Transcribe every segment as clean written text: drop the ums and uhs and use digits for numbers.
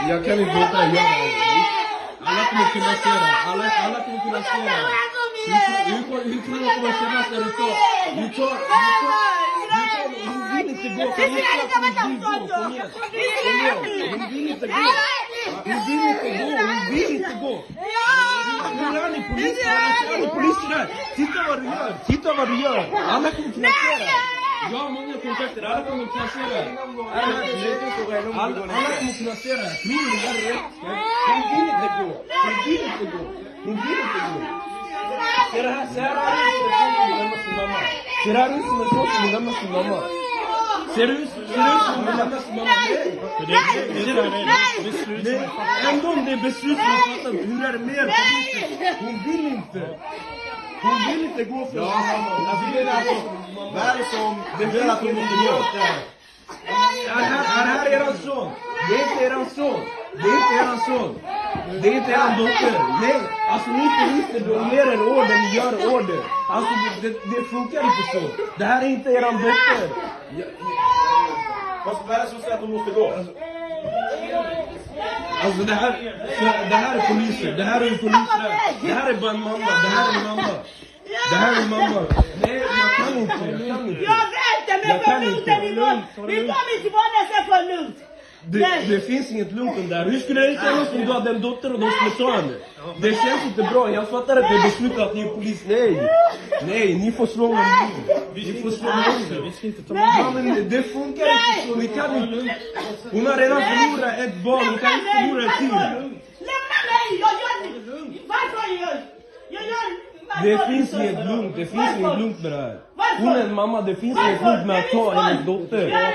jag kan inte låta dig göra det här. Alla kommer kunna se det. Alla kommer kunna se det. Hur tror du kommer kännas när du tar... Hon vill inte gå. Hon vill inte gå. Hur är ni poliser där? Titta vad du gör. Alla kommer kunna se det. Jag har många kontakter, alla kommer kunna se det. Alla kommer kunna se det. Tror du det är rätt? Hon vill inte gå. Ser det här ut som en sån som lämnar sin mamma? Ser det ut som en lämnar sin mamma? Nej! Ändå om det är beslut som har fattat, hur är det mer politiskt? Hon vill inte gå för mamma. Alltså det är det som det vill att hon måste göra det här. Är här eran son? Det är inte eran son. Det är inte eran dotter. Nej, alltså ni poliser, de ger en order, ni gör order. Alltså det funkar inte så. Det här är inte eran dotter. Vad är det som säger att hon måste gå? Alltså det här är poliser. Det här är bara en mamma. Det här är mamma. Nej, jag kan inte. Jag vet, men vi kommer inte vara så för lugnt. Det finns inget lugnt om där. Hur skulle det kännas om du hade en dotter och de skulle ta henne? Det känns inte bra. Jag fattar att det är beslutat att ni är polis. Nej, ni får slå mig. Vi får slå mig. Men det funkar inte så. Vi kan inte. Hon har redan förlorat ett barn. Hon kan inte förlora ett till. Lämna mig! Varför gör det finns inget lugnt med det här. Hon är en mamma, det finns inget lugnt med att ta hennes dotter.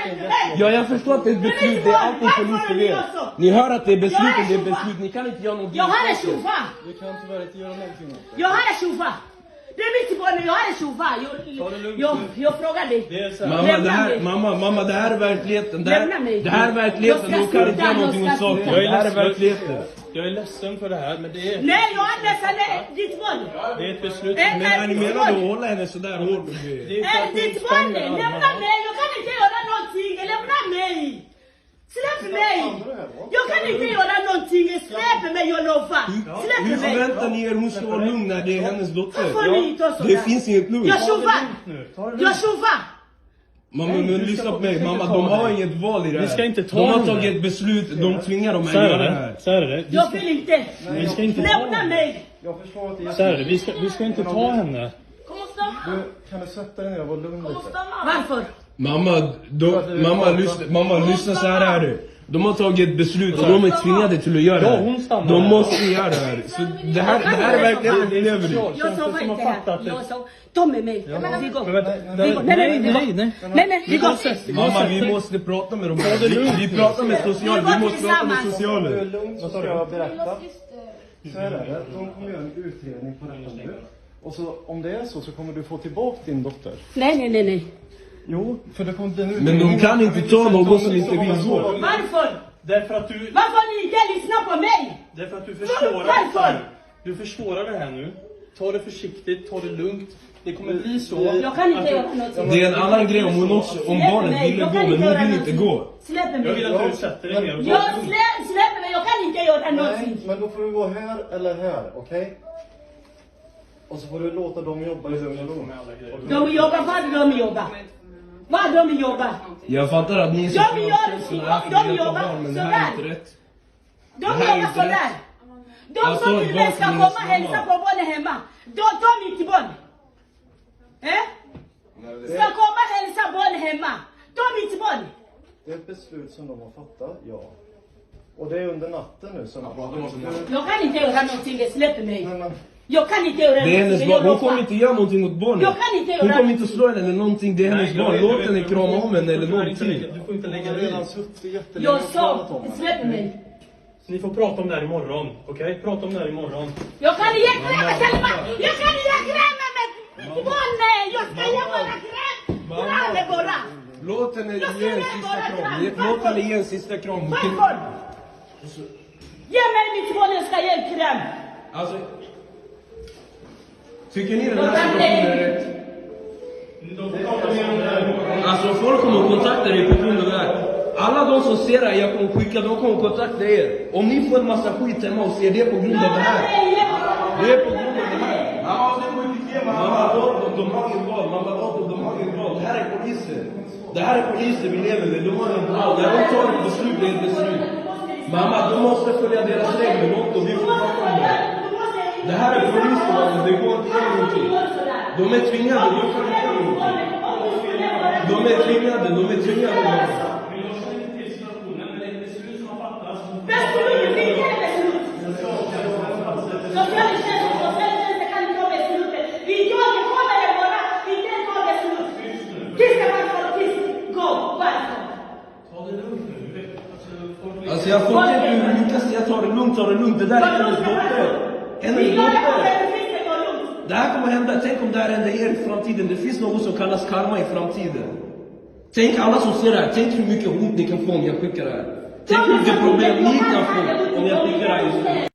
Ja, jag förstår att det är ett beslut, det är alltid polisen vet. Ni hör att det är beslut, ni kan inte göra någonting. Jag har en tjofa! Vi kan tyvärr inte göra någonting. Jag har en tjofa! Det är mitt barn, jag har en tjofa. Jag frågar dig. Mamma, det här är verkligheten. Det här är verkligheten, du kan inte göra någonting åt saken. Det här är verkligheten. Jag är ledsen för det här, men det är... Nej, jag är ledsen, det är ditt barn. Det är ett beslut. Men ni menar att hålla henne sådär hårt? Det är ditt barn, lämna mig. Jag kan inte göra någonting, lämna mig. Släpp mig. Jag kan inte göra någonting, släpp mig, jag lovar. Släpp Hur mig. förväntar ni er hon ska vara lugn när det är hennes dotter? Det finns inget lugn. Jag tjovar. Mamma, men lyssna på mig. Mamma, de har inget val i det här. Vi ska inte ta de har henne. tagit ett beslut, de tvingar dem att göra det här. Så är det. Jag vill inte. Vi ska inte ta Lämna henne. mig. Jag förstår att det är Så är det. Vi ska inte ta henne. Kan du sätta dig ner och vara lugn lite? Varför? Mamma, lyssna så här är det. De har tagit ett beslut och de är tvingade till att göra det här. De måste göra det här. Så det här är verkligen vi lever i. Jag sa inte det här. Ta med mig. Vi går. Nej, vi går. Mamma, vi måste prata med dem. Vi pratar med socialen. Vi måste prata med socialen. Lugnt så ska jag berätta. Så är det. De kommer göra en utredning på detta nu. Och så om det är så kommer du få tillbaka din dotter. Nej. Jo, för det kommer den ut. Men de kan inte ta någon som inte vill gå. Varför? Därför att Varför ni inte lyssnar på mig? Därför att du försvårar det här. Du försvårar det här nu. Ta det försiktigt, ta det lugnt. Det kommer bli så. Jag kan inte göra något. Det är en annan grej om barnen ville gå, men hon vill inte gå. Släpp mig. Jag vill att du sätter dig ner och Släpp mig, jag kan inte göra någonting. Nej, men då får du gå här eller här, okej? Och så får du låta dem jobba i lugn och ro. Vad de jobbar? Jag fattar att ni är så De jobbar men det här är inte rätt. De jobbar sådär. De som till mig ska komma och hälsa på barnen hemma. Ta mitt barn. Ska komma och hälsa barnen hemma. Ta mitt barn. Det är ett beslut som de har fattat, ja. Och det är under natten nu som... Jag kan inte göra någonting, släpp mig. Jag kan inte göra Det är hennes barn. Hon kommer inte göra någonting åt barnet. Jag kan inte göra Hon kommer inte slå henne eller någonting. Det är hennes barn. Låt henne krama om henne eller någonting. Du får inte lägga dig. Jag sa, släpp mig. Ni får prata om det här imorgon, okej? Prata om det här imorgon. Jag kan ge kräma, Selma! Jag kan ge kräma med barnen! Jag ska ge bara kräm! Bara! Låt henne ge en sista kram. Låt henne ge en sista kram. Varför? Ge mig mitt barn, jag ska ge kräm! Alltså... Tycker ni den här situationen är rätt? Alltså folk kommer att kontakta dig på grund av det här. Alla de som ser det här jag kommer skicka, de kommer kontakta er. Om ni får en massa skit hemma hos er, det är på grund av det här. Det är på grund av det här. Mamma, de har ingen val. Mamma, de har ingen val. Det här är polisen. Det här är polisen vi lever med. De har ingen val. När de tar ett beslut, det är ett beslut. Mamma, de måste följa deras regler. Och vi får prata om det. Det här är polisen, mamma. Det går inte att göra någonting. De är tvingade. De kan inte göra någonting. De är tvingade. Mamma. Alltså jag får inte hur Lukas säger ta det lugnt. Det där är hennes dotter. Det här kommer hända. Tänk om det här händer er i framtiden. Det finns något som kallas karma i framtiden. Tänk alla som ser det här. Tänk hur mycket hot ni kan få om jag skickar det här. Tänk hur mycket problem ni kan få om jag skickar det här just nu.